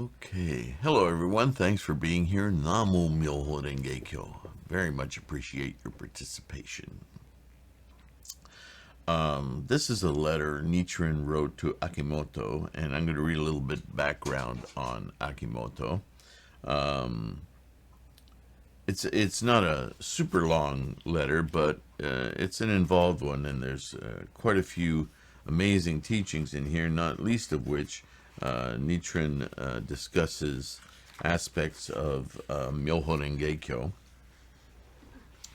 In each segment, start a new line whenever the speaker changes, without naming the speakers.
Okay. Hello, everyone. Thanks for being here. Namo MyoHoRenGeKyo. Very much appreciate your participation. This is a letter Nichiren wrote to Akimoto, and I'm going to read a little bit background on Akimoto. It's not a super long letter, but it's an involved one, and there's quite a few amazing teachings in here, not least of which Nichiren discusses aspects of MyoHoRenGeKyo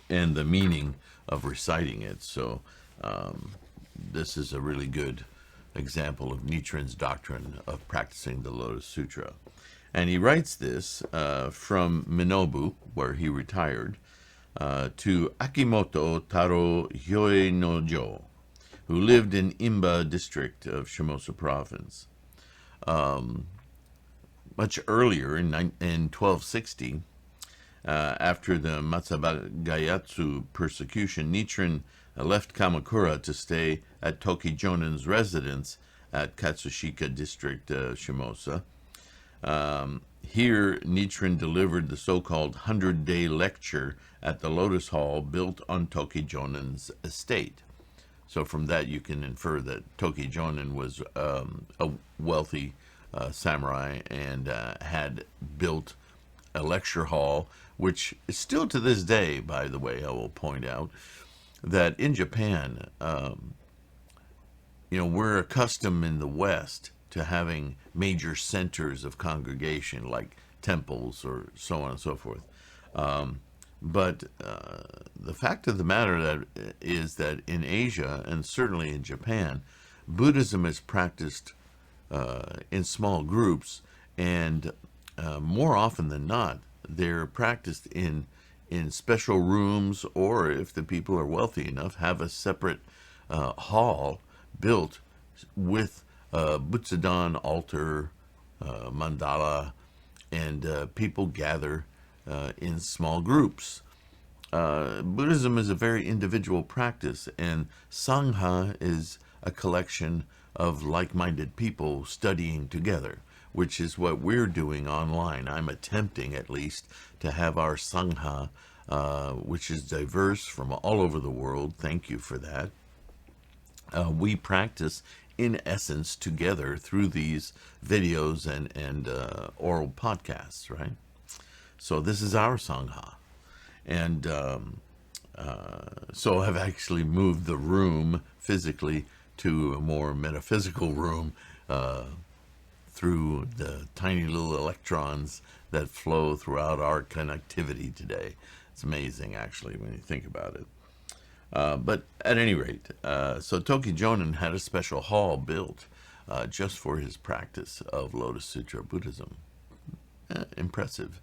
and the meaning of reciting it. So this is a really good example of Nichiren's doctrine of practicing the Lotus Sutra. And he writes this from Minobu, where he retired, to Akimoto Taro Hyoi no Jo, who lived in Imba district of Shimosa province. Much earlier, in 1260, after the Matsubagayatsu persecution, Nichiren left Kamakura to stay at Tokijonin's residence at Katsushika district, Shimosa. Here, Nichiren delivered the so-called 100-day lecture at the Lotus Hall built on Tokijonin's estate. So from that you can infer that Tokijonin was a wealthy samurai and had built a lecture hall, which is still to this day, by the way, I will point out, that in Japan, we're accustomed in the West to having major centers of congregation like temples or so on and so forth. But the fact of the matter is that in Asia, and certainly in Japan, Buddhism is practiced in small groups, and more often than not, they're practiced in special rooms, or if the people are wealthy enough, have a separate hall built with Butsudan altar, mandala, and people gather in small groups. Buddhism is a very individual practice, and Sangha is a collection of like-minded people studying together, which is what we're doing online. I'm attempting, at least, to have our Sangha, which is diverse from all over the world. Thank you for that. We practice, in essence, together through these videos and oral podcasts, right? So this is our Sangha. And so I've actually moved the room physically to a more metaphysical room through the tiny little electrons that flow throughout our connectivity today. It's amazing, actually, when you think about it. But at any rate, so Tokijonin had a special hall built just for his practice of Lotus Sutra Buddhism. Impressive.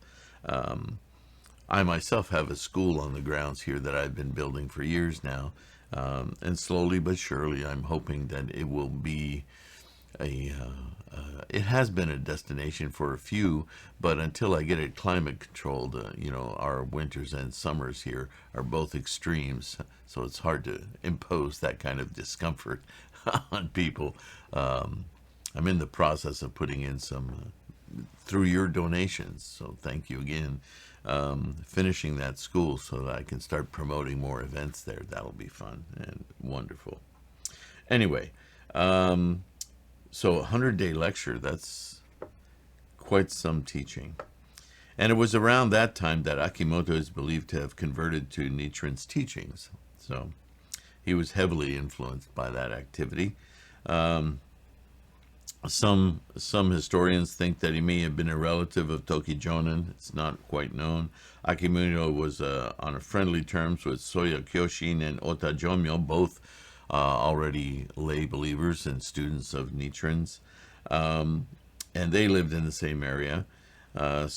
I myself have a school on the grounds here that I've been building for years now, and slowly but surely I'm hoping that it will be it has been a destination for a few, but until I get it climate controlled, our winters and summers here are both extremes, so it's hard to impose that kind of discomfort on people. I'm in the process of putting in some through your donations, so thank you again, finishing that school so that I can start promoting more events there. That'll be fun and wonderful. Anyway, so a 100-day lecture, that's quite some teaching. And it was around that time that Akimoto is believed to have converted to Nichiren's teachings. So he was heavily influenced by that activity. Some historians think that he may have been a relative of Tokijonin. It's not quite known. Akimoto was on a friendly terms with Soya Kyoshin and Ota Jomyo, both already lay believers and students of Nichiren's, and they lived in the same area. And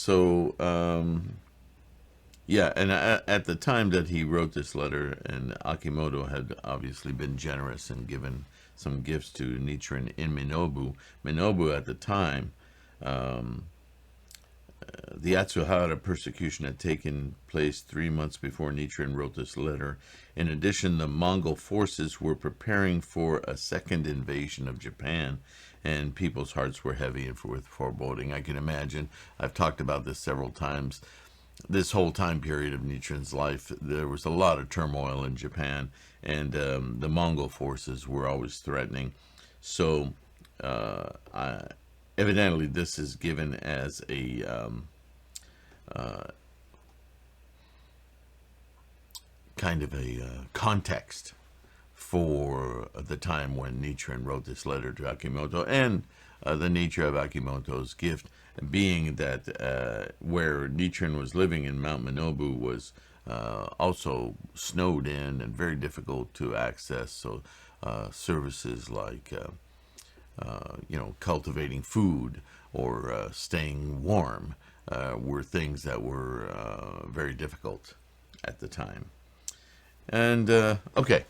at the time that he wrote this letter, and Akimoto had obviously been generous and given some gifts to Nichiren in Minobu. Minobu at the time, the Atsuhara persecution had taken place 3 months before Nichiren wrote this letter. In addition, the Mongol forces were preparing for a second invasion of Japan, and people's hearts were heavy and with foreboding. I can imagine. I've talked about this several times. This whole time period of Nichiren's life, there was a lot of turmoil in Japan, and the Mongol forces were always threatening. So, evidently, this is given as a kind of a context for the time when Nichiren wrote this letter to Akimoto, and the nature of Akimoto's gift being that where Nichiren was living in Mount Minobu was also snowed in and very difficult to access. So services like cultivating food or staying warm were things that were very difficult at the time. And okay,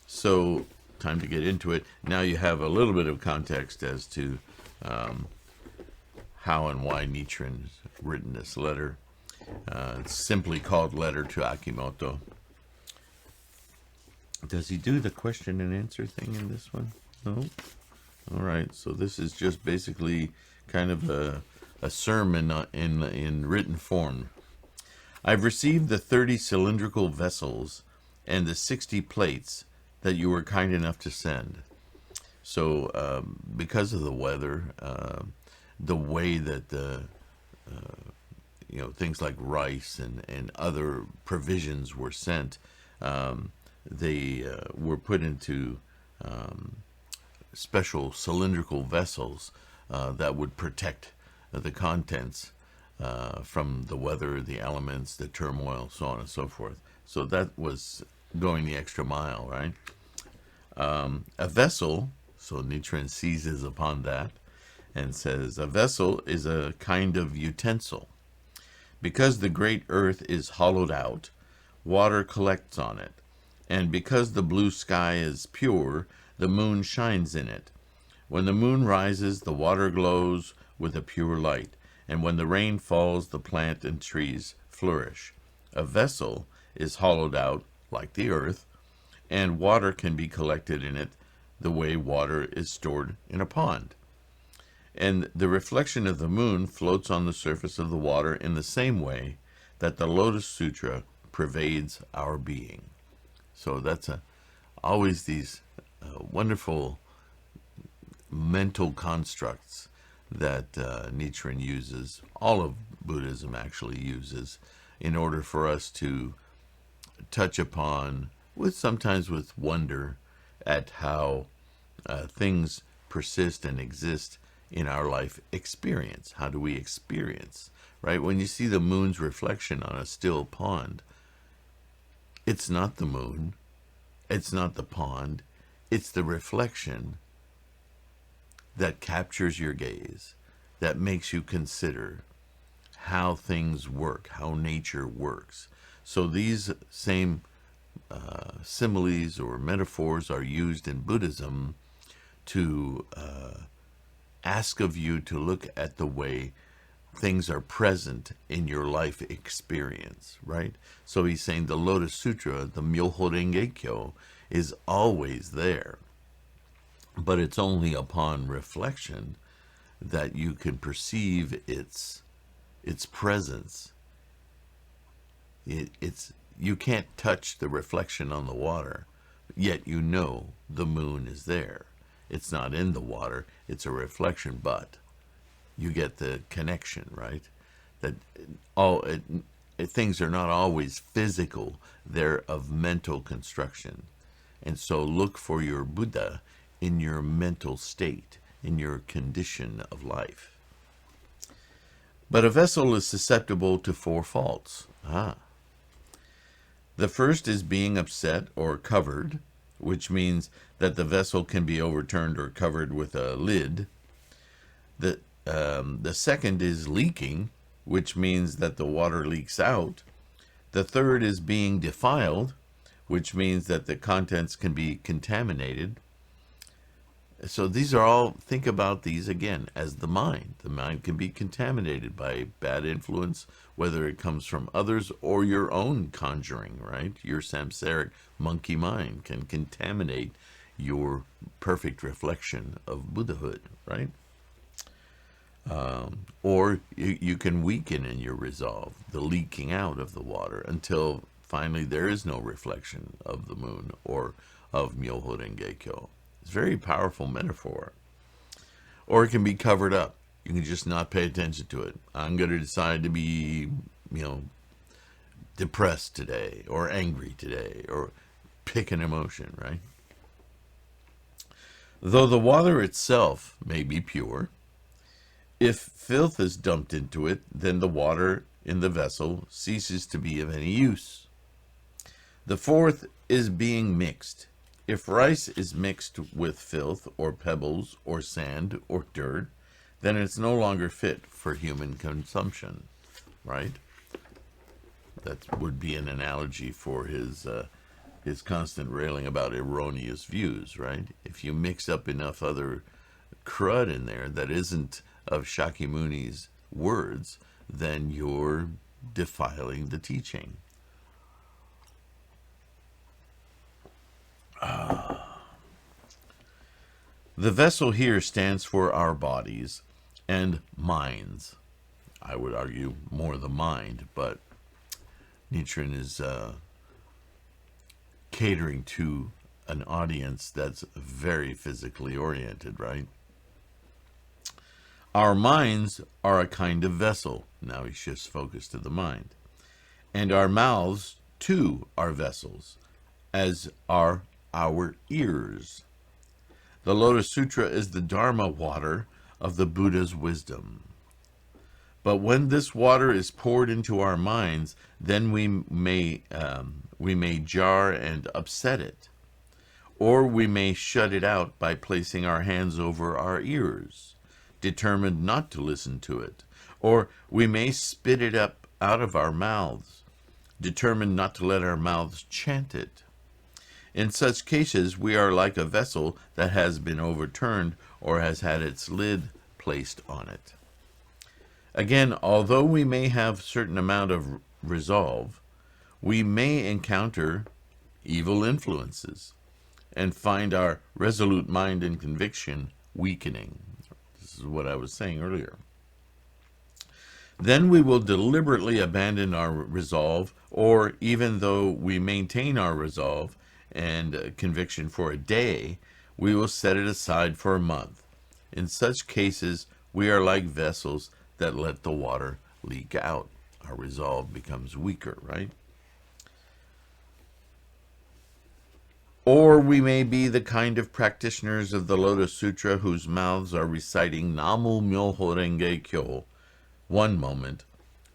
so time to get into it. Now you have a little bit of context as to how and why Nichiren's written this letter. It's simply called Letter to Akimoto. Does he do the question and answer thing in this one? No? All right, so this is just basically kind of a sermon in written form. I've received the 30 cylindrical vessels and the 60 plates that you were kind enough to send. So because of the weather, the way that things like rice and other provisions were sent, they were put into special cylindrical vessels that would protect the contents from the weather, the elements, the turmoil, so on and so forth. So that was going the extra mile, right? A vessel, so Nichiren seizes upon that and says, a vessel is a kind of utensil. Because the great earth is hollowed out, water collects on it. And because the blue sky is pure, the moon shines in it. When the moon rises, the water glows with a pure light. And when the rain falls, the plant and trees flourish. A vessel is hollowed out, like the earth, and water can be collected in it the way water is stored in a pond. And the reflection of the moon floats on the surface of the water in the same way that the Lotus Sutra pervades our being. So that's always these wonderful mental constructs that Nichiren uses, all of Buddhism actually uses, in order for us to touch upon, sometimes with wonder, at how things persist and exist in our life experience. How do we experience, right? When you see the moon's reflection on a still pond, it's not the moon, it's not the pond, it's the reflection that captures your gaze, that makes you consider how things work, how nature works. So these same similes or metaphors are used in Buddhism to ask of you to look at the way things are present in your life experience, right? So he's saying the Lotus Sutra, the MyoHoRenGeKyo, is always there. But it's only upon reflection that you can perceive its presence. You can't touch the reflection on the water, yet you know the moon is there. It's not in the water, it's a reflection, but you get the connection, right? That things are not always physical, they're of mental construction. And so look for your Buddha in your mental state, in your condition of life. But a vessel is susceptible to 4 faults. The first is being upset or covered, which means that the vessel can be overturned or covered with a lid. The second is leaking, which means that the water leaks out. The third is being defiled, which means that the contents can be contaminated. So these are all, think about these again as the mind. The mind can be contaminated by bad influence, whether it comes from others or your own conjuring, right? Your samsaric monkey mind can contaminate your perfect reflection of Buddhahood, right? Or you can weaken in your resolve, the leaking out of the water, until finally there is no reflection of the moon or of MyoHoRenGeKyo. It's a very powerful metaphor. Or it can be covered up. You can just not pay attention to it. I'm going to decide to be, depressed today, or angry today, or pick an emotion, right? Though the water itself may be pure, if filth is dumped into it, then the water in the vessel ceases to be of any use. The fourth is being mixed. If rice is mixed with filth, or pebbles, or sand, or dirt, then it's no longer fit for human consumption, right? That would be an analogy for his constant railing about erroneous views, right? If you mix up enough other crud in there that isn't of Shakyamuni's words, then you're defiling the teaching. The vessel here stands for our bodies and minds. I would argue more the mind, but Nichiren is catering to an audience that's very physically oriented, right? Our minds are a kind of vessel. Now he shifts focus to the mind. And our mouths, too, are vessels, as are our ears. The Lotus Sutra is the Dharma water of the Buddha's wisdom. But when this water is poured into our minds, then we may jar and upset it. Or we may shut it out by placing our hands over our ears, determined not to listen to it. Or we may spit it up out of our mouths, determined not to let our mouths chant it. In such cases, we are like a vessel that has been overturned or has had its lid placed on it. Again, although we may have a certain amount of resolve, we may encounter evil influences and find our resolute mind and conviction weakening. This is what I was saying earlier. Then we will deliberately abandon our resolve, or even though we maintain our resolve and conviction for a day, we will set it aside for a month. In such cases, we are like vessels that let the water leak out. Our resolve becomes weaker, right? Or we may be the kind of practitioners of the Lotus Sutra whose mouths are reciting Namu MyoHoRenGeKyo one moment,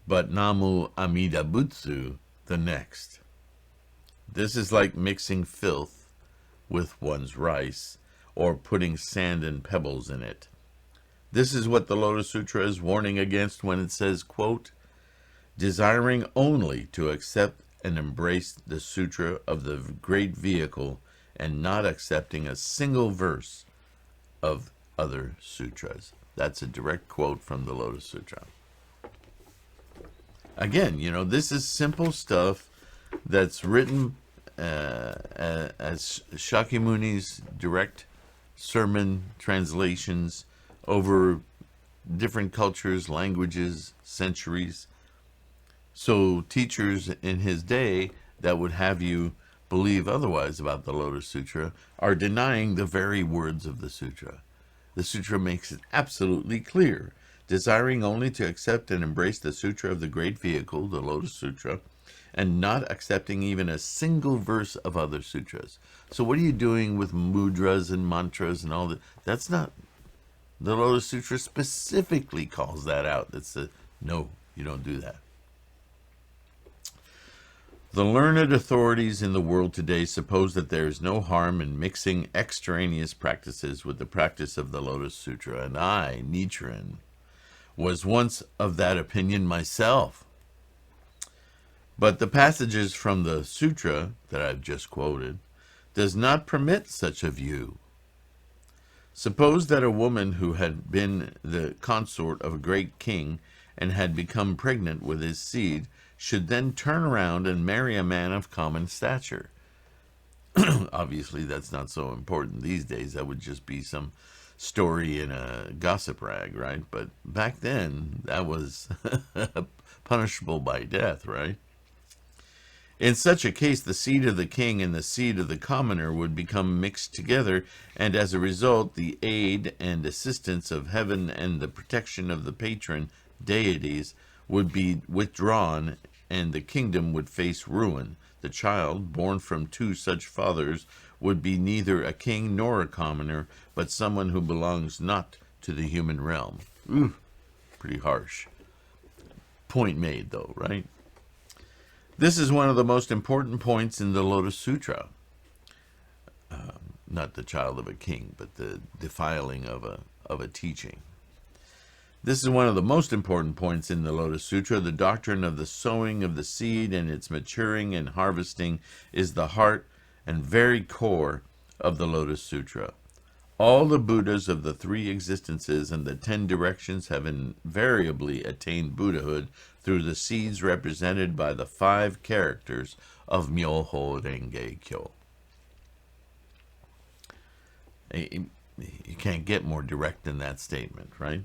but Namu Amida Butsu the next. This is like mixing filth with one's rice, or putting sand and pebbles in it. This is what the Lotus Sutra is warning against when it says, quote, desiring only to accept and embrace the sutra of the great vehicle and not accepting a single verse of other sutras. That's a direct quote from the Lotus Sutra. Again, this is simple stuff that's written as Shakyamuni's direct sermon translations over different cultures, languages, centuries. So teachers in his day that would have you believe otherwise about the Lotus Sutra are denying the very words of the sutra. The sutra makes it absolutely clear, desiring only to accept and embrace the sutra of the great vehicle, the Lotus Sutra, and not accepting even a single verse of other sutras. So what are you doing with mudras and mantras and all that? That's not, the Lotus Sutra specifically calls that out. That's no, you don't do that. The learned authorities in the world today suppose that there is no harm in mixing extraneous practices with the practice of the Lotus Sutra, and I, Nichiren, was once of that opinion myself. But the passages from the sutra that I've just quoted does not permit such a view. Suppose that a woman who had been the consort of a great king and had become pregnant with his seed should then turn around and marry a man of common stature. Obviously, that's not so important these days. That would just be some story in a gossip rag, right? But back then, that was punishable by death, right? In such a case, the seed of the king and the seed of the commoner would become mixed together, and as a result, the aid and assistance of heaven and the protection of the patron deities would be withdrawn, and the kingdom would face ruin. The child, born from two such fathers, would be neither a king nor a commoner, but someone who belongs not to the human realm. Ooh, pretty harsh. Point made, though, right? This is one of the most important points in the Lotus Sutra. Not the child of a king, but the defiling of a teaching. This is one of the most important points in the Lotus Sutra. The doctrine of the sowing of the seed and its maturing and harvesting is the heart and very core of the Lotus Sutra. All the Buddhas of the three existences and the 10 directions have invariably attained Buddhahood through the seeds represented by the 5 characters of MyoHoRenGeKyo. You can't get more direct than that statement, right?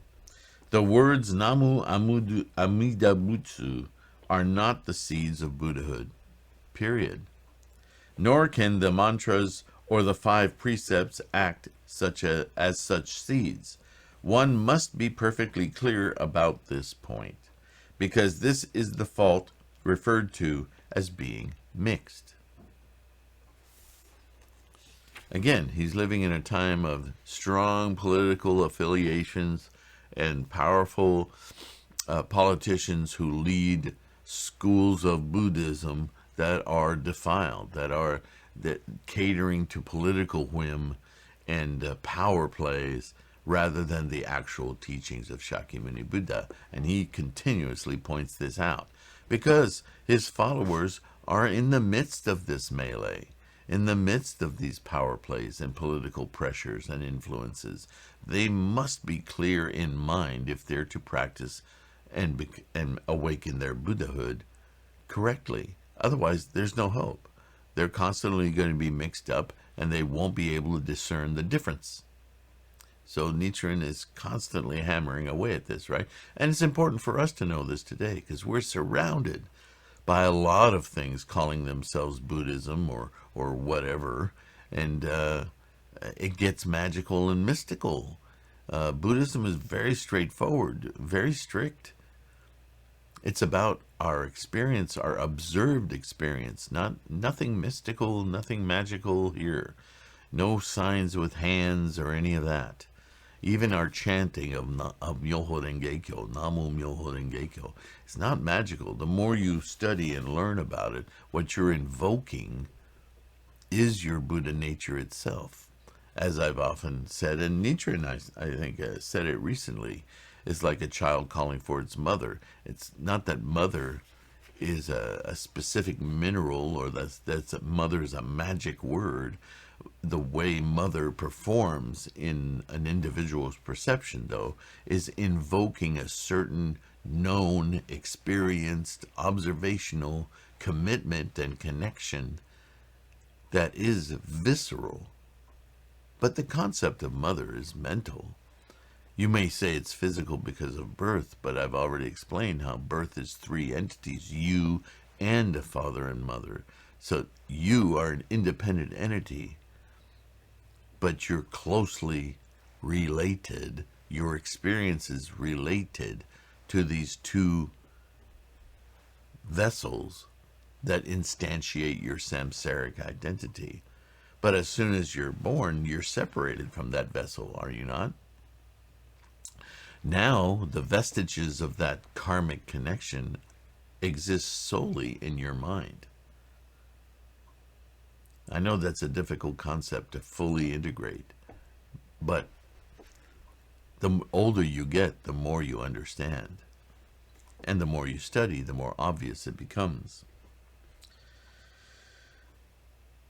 The words Namu Amida Butsu are not the seeds of Buddhahood, period. Nor can the mantras or the 5 precepts act as such seeds. One must be perfectly clear about this point, because this is the fault referred to as being mixed. Again, he's living in a time of strong political affiliations and powerful politicians who lead schools of Buddhism that are defiled, that catering to political whim and power plays rather than the actual teachings of Shakyamuni Buddha. And he continuously points this out because his followers are in the midst of this melee, in the midst of these power plays and political pressures and influences. They must be clear in mind if they're to practice and awaken their Buddhahood correctly. Otherwise, there's no hope. They're constantly going to be mixed up, and they won't be able to discern the difference. So Nichiren is constantly hammering away at this, right? And it's important for us to know this today, because we're surrounded by a lot of things calling themselves Buddhism or whatever, and it gets magical and mystical. Buddhism is very straightforward, very strict. It's about our experience, our observed experience, nothing mystical, nothing magical here. No signs with hands or any of that. Even our chanting of MyoHoRenGeKyo, Namu MyoHoRenGeKyo, it's not magical. The more you study and learn about it, what you're invoking is your Buddha nature itself. As I've often said, and Nichiren, I think, said it recently, is like a child calling for its mother. It's not that mother is a specific mineral, or that's mother is a magic word. The way mother performs in an individual's perception, though, is invoking a certain known, experienced, observational commitment and connection that is visceral. But the concept of mother is mental. You may say it's physical because of birth, but I've already explained how birth is 3 entities, you and a father and mother. So you are an independent entity, but you're closely related. Your experience is related to these 2 vessels that instantiate your samsaric identity. But as soon as you're born, you're separated from that vessel, are you not? Now, the vestiges of that karmic connection exist solely in your mind. I know that's a difficult concept to fully integrate, but the older you get, the more you understand. And the more you study, the more obvious it becomes.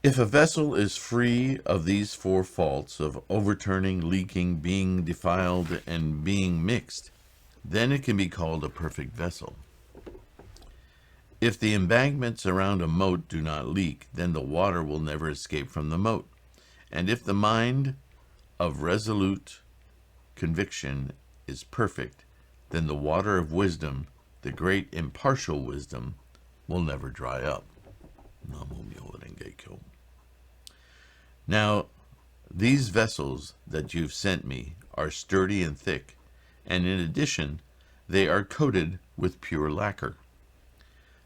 If a vessel is free of these 4 faults of overturning, leaking, being defiled, and being mixed, then it can be called a perfect vessel. If the embankments around a moat do not leak, then the water will never escape from the moat. And if the mind of resolute conviction is perfect, then the water of wisdom, the great impartial wisdom, will never dry up. MyoHoRenGeKyo. Now, these vessels that you've sent me are sturdy and thick, and in addition, they are coated with pure lacquer.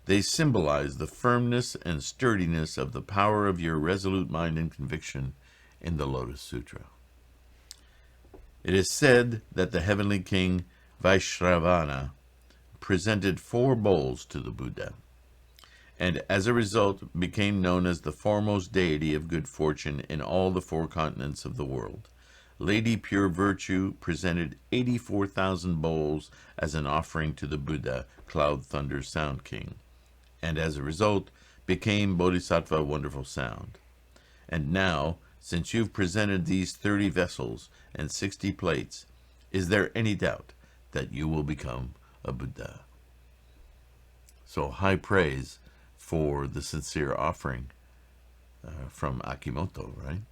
They symbolize the firmness and sturdiness of the power of your resolute mind and conviction in the Lotus Sutra. It is said that the heavenly king Vaishravana presented 4 bowls to the Buddha, and as a result became known as the foremost deity of good fortune in all the 4 continents of the world. Lady Pure Virtue presented 84,000 bowls as an offering to the Buddha, Cloud Thunder Sound King, and as a result became Bodhisattva Wonderful Sound. And now, since you've presented these 30 vessels and 60 plates, is there any doubt that you will become a Buddha? So high praise for the sincere offering from Akimoto, right?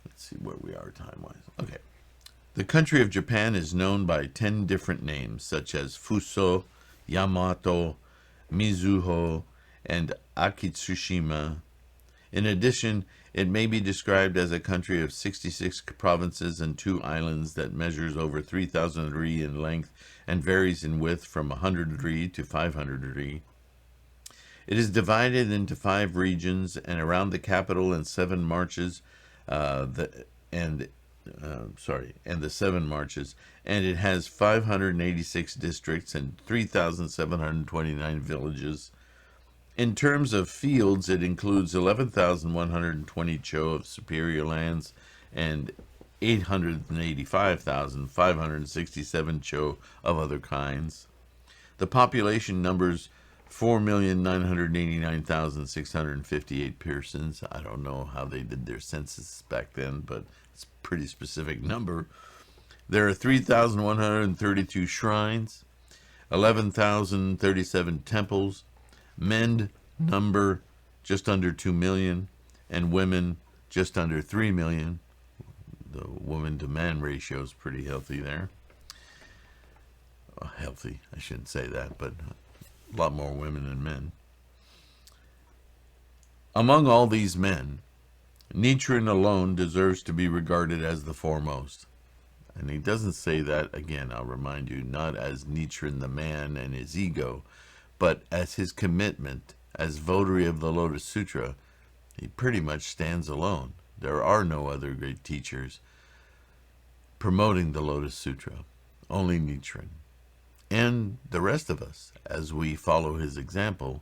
Let's see where we are time-wise. Okay. The country of Japan is known by 10 different names, such as Fuso, Yamato, Mizuho, and Akitsushima. In addition, it may be described as a country of 66 provinces and 2 islands that measures over 3,000 ri in length and varies in width from 100 ri to 500 ri. It is divided into 5 regions, and around the capital and 7 marches, the 7 marches, and it has 586 districts and 3,729 villages. In terms of fields, it includes 11,120 cho of superior lands and 885,567 cho of other kinds. The population numbers 4,989,658 persons. I don't know how they did their census back then, but it's a pretty specific number. There are 3,132 shrines, 11,037 temples. Men number just under 2 million, and women just under 3 million. The woman-to-man ratio is pretty healthy there. Well, healthy, I shouldn't say that, but a lot more women than men. Among all these men, Nichiren alone deserves to be regarded as the foremost. And he doesn't say that, again, I'll remind you, not as Nichiren the man and his ego, but as his commitment as votary of the Lotus Sutra. He pretty much stands alone. There are no other great teachers promoting the Lotus Sutra, only Nichiren. And the rest of us, as we follow his example,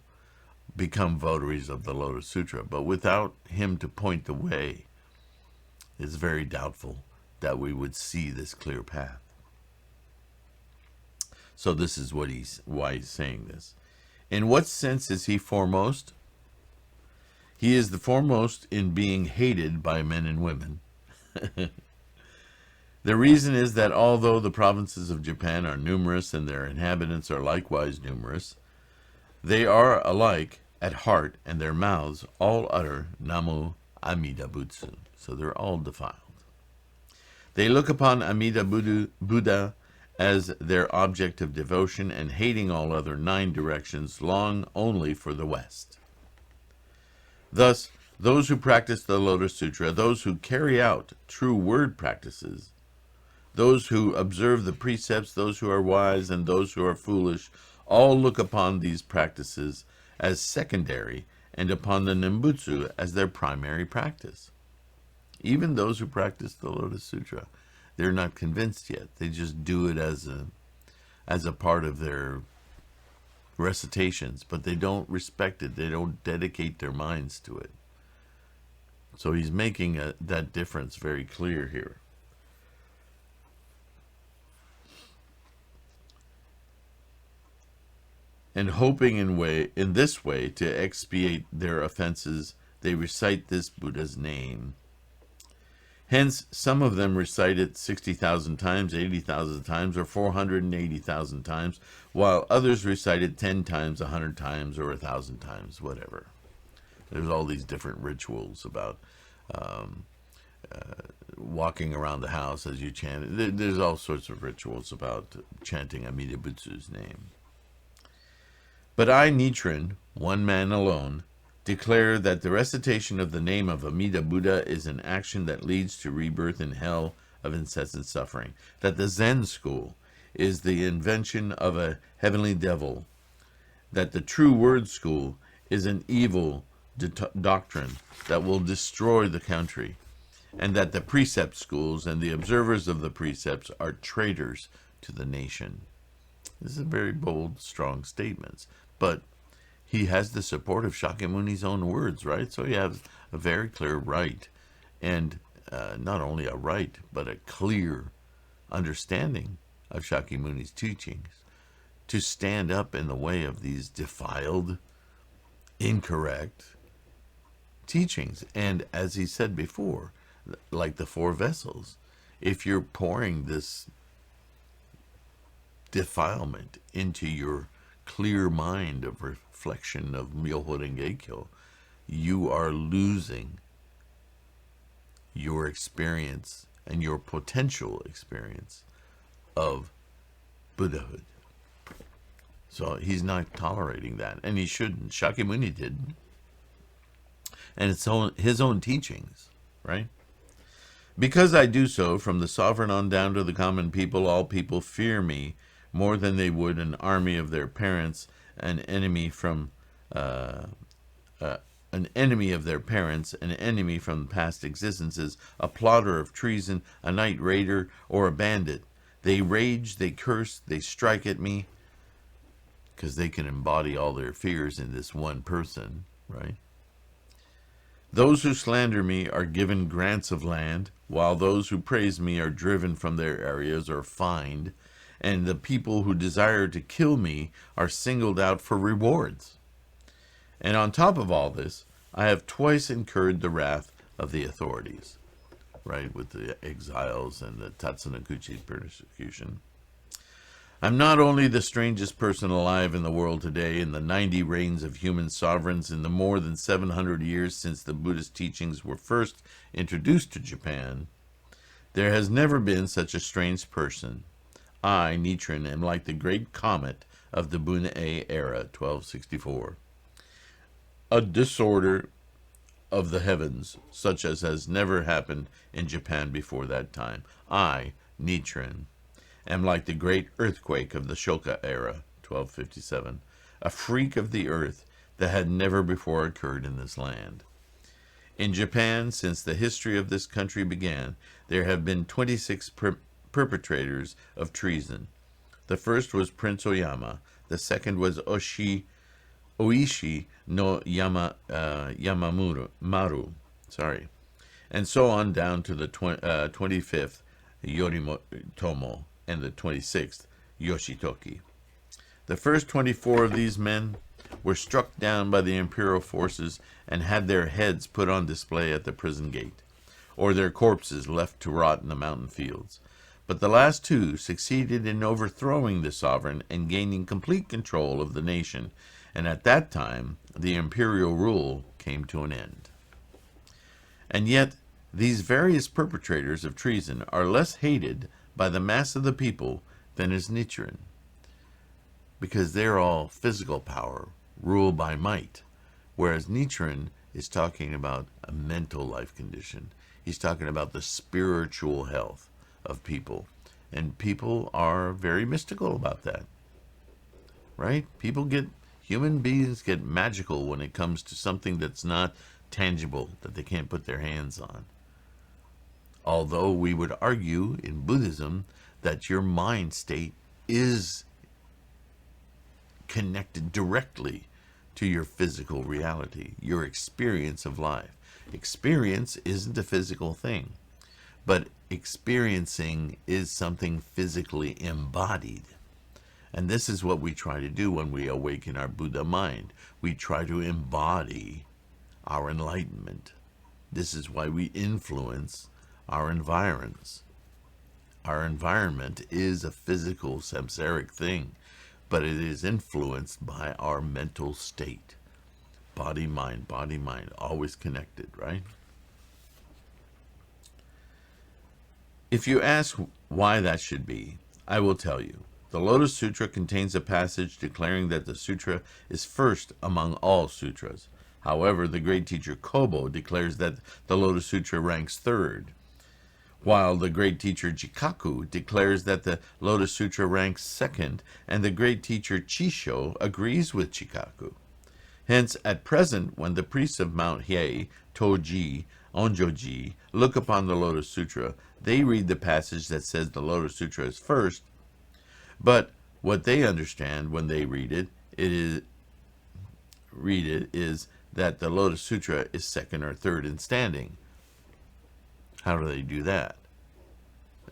become votaries of the Lotus Sutra. But without him to point the way, it's very doubtful that we would see this clear path. So this is why he's saying this. In what sense is he foremost? He is the foremost in being hated by men and women. The reason is that although the provinces of Japan are numerous and their inhabitants are likewise numerous, they are alike at heart, and their mouths all utter Namu Amida Butsu. So they're all defiled. They look upon Amida Buddha as their object of devotion, and hating all other 9 directions, long only for the West. Thus, those who practice the Lotus Sutra, those who carry out true word practices, those who observe the precepts, those who are wise, and those who are foolish, all look upon these practices as secondary, and upon the Nembutsu as their primary practice. Even those who practice the Lotus Sutra, they're not convinced yet. They just do it as a part of their recitations, but they don't respect it. They don't dedicate their minds to it. So he's making that difference very clear here. And hoping in this way to expiate their offenses, they recite this Buddha's name. Hence, some of them recite it 60,000 times, 80,000 times, or 480,000 times, while others recite it 10 times, 100 times, or 1,000 times, whatever. There's all these different rituals about walking around the house as you chant. There's all sorts of rituals about chanting Amida Butsu's name. But I, Nichiren, one man alone, declare that the recitation of the name of Amida Buddha is an action that leads to rebirth in hell of incessant suffering, that the Zen school is the invention of a heavenly devil, that the true word school is an evil doctrine that will destroy the country, and that the precept schools and the observers of the precepts are traitors to the nation. This is very bold, strong statements, but he has the support of Shakyamuni's own words, right? So he has a very clear right, and not only a right, but a clear understanding of Shakyamuni's teachings to stand up in the way of these defiled, incorrect teachings. And as he said before, like the four vessels, if you're pouring this defilement into your clear mind of reflection of MyoHoRenGeKyo, you are losing your experience and your potential experience of Buddhahood. So he's not tolerating that, and he shouldn't. Shakyamuni didn't. And it's his own teachings, right? Because I do so, from the sovereign on down to the common people, all people fear me more than they would an army of their parents, an enemy from past existences, a plotter of treason, a night raider, or a bandit. They rage, they curse, they strike at me, because they can embody all their fears in this one person, right? Those who slander me are given grants of land, while those who praise me are driven from their areas or fined, and the people who desire to kill me are singled out for rewards. And on top of all this, I have twice incurred the wrath of the authorities, right, with the exiles and the Tatsunokuchi persecution. I'm not only the strangest person alive in the world today in the 90 reigns of human sovereigns in the more than 700 years since the Buddhist teachings were first introduced to Japan. There has never been such a strange person. I, Nichiren, am like the great comet of the Bunei era, 1264. A disorder of the heavens, such as has never happened in Japan before that time. I, Nichiren, am like the great earthquake of the Shoka era, 1257, a freak of the earth that had never before occurred in this land. In Japan, since the history of this country began, there have been 26 perpetrators of treason. The first was Prince Oyama, the second was Oishi no Yamamaru, and so on down to the 25th Yoritomo, and the 26th, Yoshitoki. The first 24 of these men were struck down by the imperial forces and had their heads put on display at the prison gate, or their corpses left to rot in the mountain fields. But the last two succeeded in overthrowing the sovereign and gaining complete control of the nation, and at that time the imperial rule came to an end. And yet, these various perpetrators of treason are less hated by the mass of the people than is Nichiren, because they're all physical power, ruled by might, whereas Nichiren is talking about a mental life condition. He's talking about the spiritual health of people, and people are very mystical about that, right? Human beings get magical when it comes to something that's not tangible, that they can't put their hands on. Although we would argue in Buddhism that your mind state is connected directly to your physical reality, your experience of life. Experience isn't a physical thing, but experiencing is something physically embodied. And this is what we try to do when we awaken our Buddha mind. We try to embody our enlightenment. This is why we influence our environs. Our environment is a physical, samsaric thing, but it is influenced by our mental state. Body, mind, always connected, right? If you ask why that should be, I will tell you. The Lotus Sutra contains a passage declaring that the sutra is first among all sutras. However, the great teacher Kobo declares that the Lotus Sutra ranks third, while the great teacher Jikaku declares that the Lotus Sutra ranks second, and the great teacher Chisho agrees with Jikaku. Hence, at present, when the priests of Mount Hiei, Toji, Onjoji look upon the Lotus Sutra, they read the passage that says the Lotus Sutra is first, but what they understand when they read it is that the Lotus Sutra is second or third in standing. How do they do that?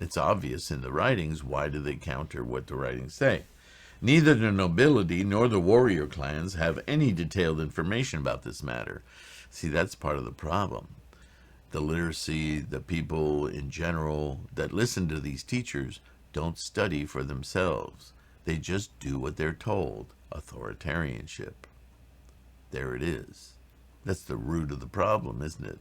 It's obvious in the writings. Why do they counter what the writings say? Neither the nobility nor the warrior clans have any detailed information about this matter. See, that's part of the problem. The literacy, the people in general that listen to these teachers don't study for themselves. They just do what they're told. Authoritarianship. There it is. That's the root of the problem, isn't it?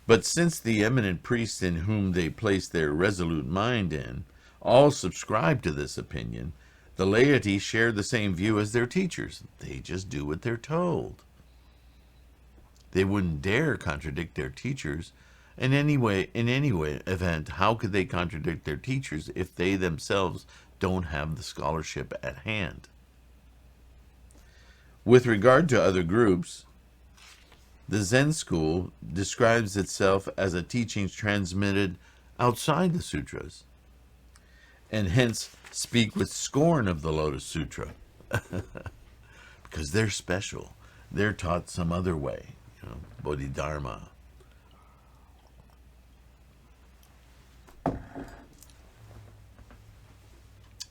But since the eminent priests in whom they place their resolute mind in all subscribe to this opinion, the laity share the same view as their teachers. They just do what they're told. They wouldn't dare contradict their teachers. In any event, how could they contradict their teachers if they themselves don't have the scholarship at hand? With regard to other groups, the Zen school describes itself as a teaching transmitted outside the sutras, and hence speak with scorn of the Lotus Sutra, because they're special. They're taught some other way, Bodhidharma.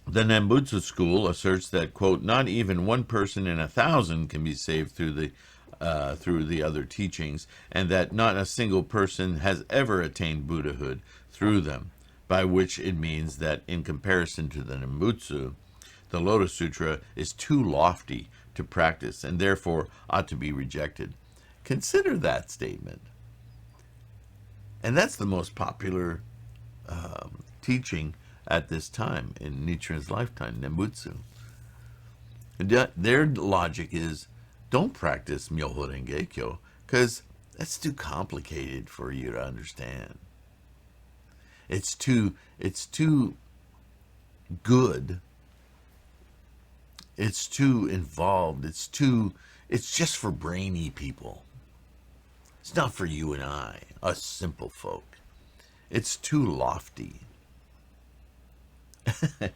The Nembutsu school asserts that, quote, not even one person in 1,000 can be saved through the other teachings, and that not a single person has ever attained Buddhahood through them, by which it means that in comparison to the Nembutsu, the Lotus Sutra is too lofty to practice and therefore ought to be rejected. Consider that statement. And that's the most popular teaching at this time in Nichiren's lifetime, Nembutsu. Their logic is, don't practice MyoHoRenGeKyo, because that's too complicated for you to understand. It's too good. It's too involved. It's just for brainy people. It's not for you and I, us simple folk. It's too lofty. I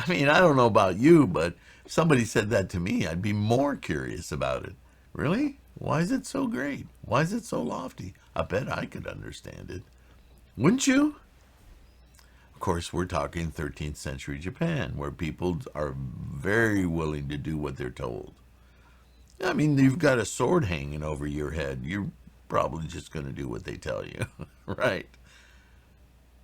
mean, I don't know about you, but if somebody said that to me, I'd be more curious about it. Really? Why is it so great? Why is it so lofty? I bet I could understand it. Wouldn't you? Of course, we're talking 13th century Japan, where people are very willing to do what they're told. I mean, you've got a sword hanging over your head. You're probably just going to do what they tell you, right?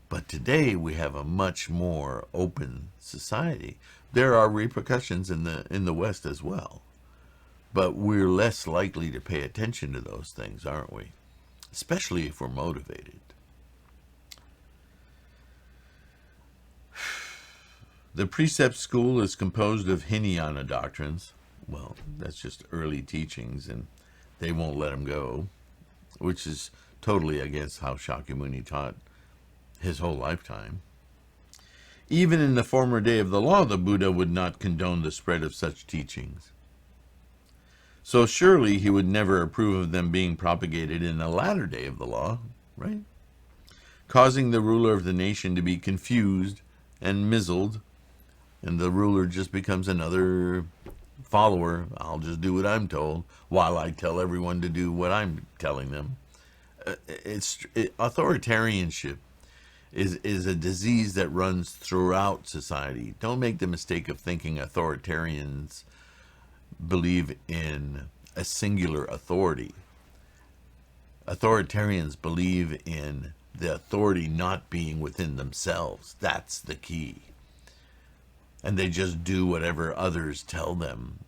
But today we have a much more open society. There are repercussions in the West as well. But we're less likely to pay attention to those things, aren't we? Especially if we're motivated. The precept school is composed of Hinayana doctrines. Well, that's just early teachings, and they won't let them go, which is totally against how Shakyamuni taught his whole lifetime. Even in the former day of the law, the Buddha would not condone the spread of such teachings. So surely he would never approve of them being propagated in the latter day of the law, right? Causing the ruler of the nation to be confused and mizzled, and the ruler just becomes another follower. I'll just do what I'm told, while I tell everyone to do what I'm telling them. Authoritarianship is a disease that runs throughout society. Don't make the mistake of thinking authoritarians believe in a singular authority. Authoritarians believe in the authority not being within themselves. That's the key. And they just do whatever others tell them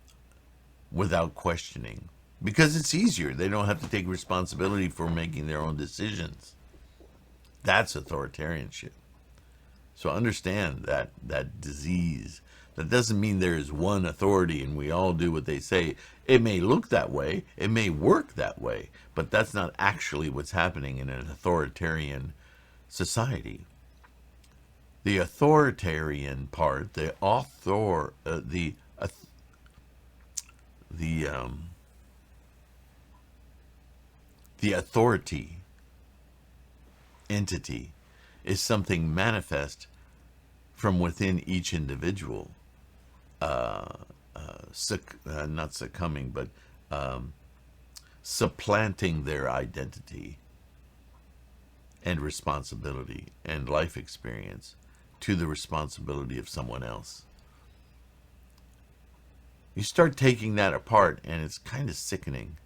without questioning. Because it's easier. They don't have to take responsibility for making their own decisions. That's authoritarianship. So understand that disease. That doesn't mean there is one authority and we all do what they say. It may look that way. It may work that way. But that's not actually what's happening in an authoritarian society. The authoritarian part, the authority entity is something manifest from within each individual, not succumbing, but supplanting their identity and responsibility and life experience to the responsibility of someone else. You start taking that apart, and it's kind of sickening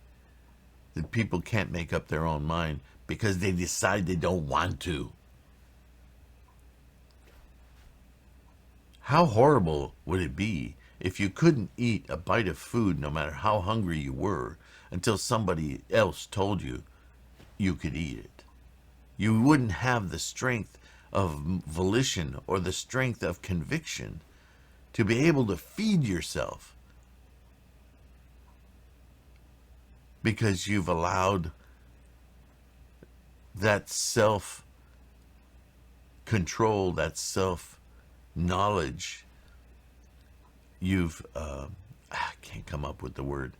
that people can't make up their own mind because they decide they don't want to. How horrible would it be if you couldn't eat a bite of food no matter how hungry you were until somebody else told you you could eat it? You wouldn't have the strength of volition or the strength of conviction to be able to feed yourself because you've allowed that self-control, that self-knowledge, I can't come up with the word.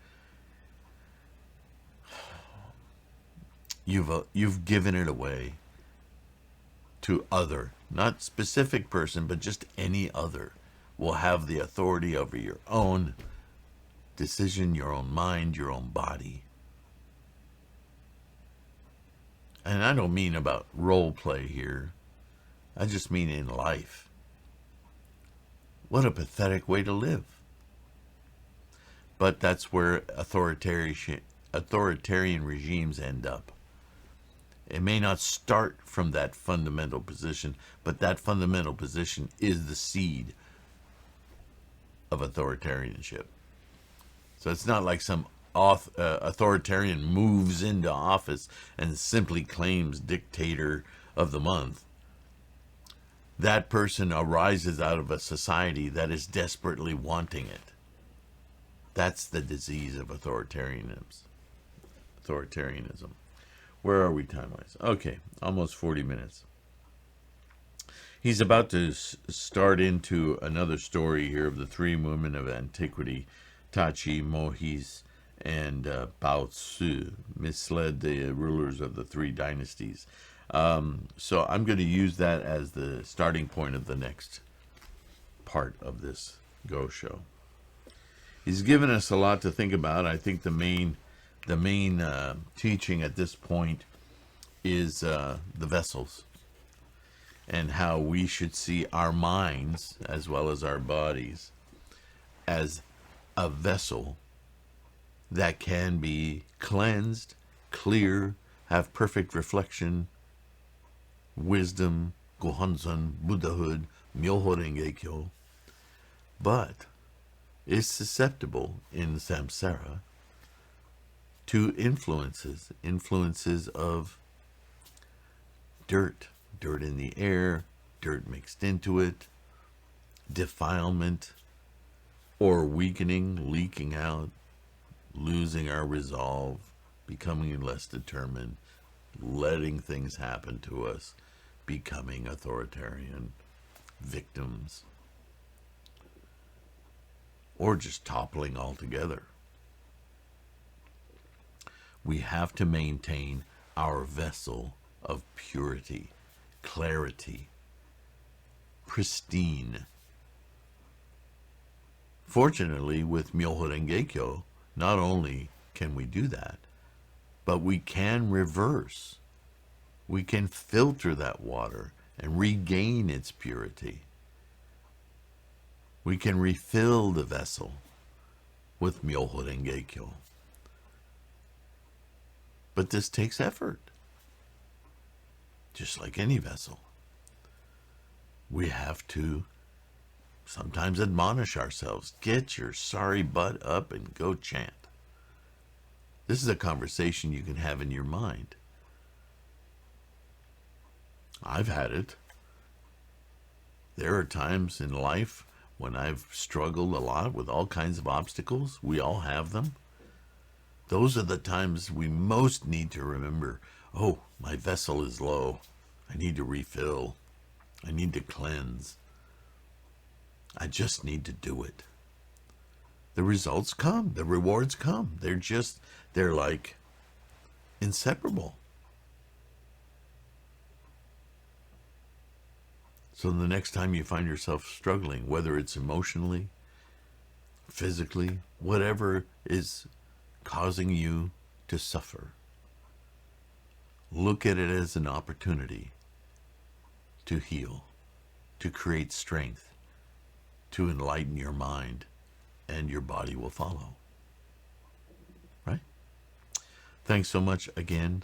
You've given it away to other, not specific person, but just any other will have the authority over your own decision, your own mind, your own body. And I don't mean about role play here. I just mean in life. What a pathetic way to live. But that's where authoritarian regimes end up. It may not start from that fundamental position, but that fundamental position is the seed of authoritarianship. So it's not like some authoritarian moves into office and simply claims dictator of the month. That person arises out of a society that is desperately wanting it. That's the disease of authoritarianism. Where are we time-wise? Okay, almost 40 minutes. He's about to start into another story here of the three women of antiquity, Tachi, Mohis, and Bao Tzu, misled the rulers of the three dynasties. So I'm going to use that as the starting point of the next part of this Go Show. He's given us a lot to think about. I think the main teaching at this point is the vessels and how we should see our minds as well as our bodies as a vessel that can be cleansed, clear, have perfect reflection, wisdom, Gohanzan, Buddhahood, MyoHoRenGeKyo, but is susceptible in samsara to influences of dirt in the air, dirt mixed into it, defilement, or weakening, leaking out, losing our resolve, becoming less determined, letting things happen to us, becoming authoritarian victims, or just toppling altogether. We have to maintain our vessel of purity, clarity, pristine. Fortunately, with MyoHoRenGeKyo, not only can we do that, but we can reverse. We can filter that water and regain its purity. We can refill the vessel with MyoHoRenGeKyo. But this takes effort, just like any vessel. We have to sometimes admonish ourselves. Get your sorry butt up and go chant. This is a conversation you can have in your mind. I've had it. There are times in life when I've struggled a lot with all kinds of obstacles. We all have them. Those are the times we most need to remember, oh, my vessel is low. I need to refill. I need to cleanse. I just need to do it. The results come. The rewards come. They're like inseparable. So the next time you find yourself struggling, whether it's emotionally, physically, whatever is causing you to suffer, look at it as an opportunity to heal, to create strength, to enlighten your mind, and your body will follow. Right? Thanks so much again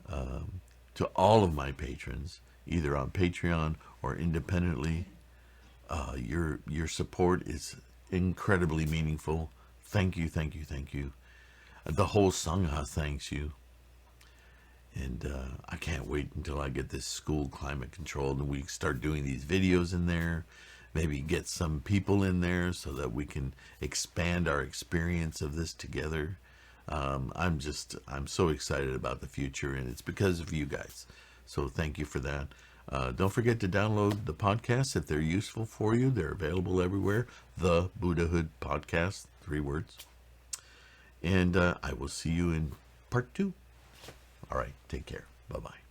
to all of my patrons, either on Patreon or independently. Your support is incredibly meaningful. Thank you, thank you, thank you. The whole Sangha thanks you. And I can't wait until I get this school climate controlled and we start doing these videos in there. Maybe get some people in there so that we can expand our experience of this together. I'm so excited about the future, and it's because of you guys. So thank you for that. Don't forget to download the podcasts if they're useful for you. They're available everywhere. The Buddhahood Podcast, 3 words. And I will see you in part 2. All right, take care. Bye-bye.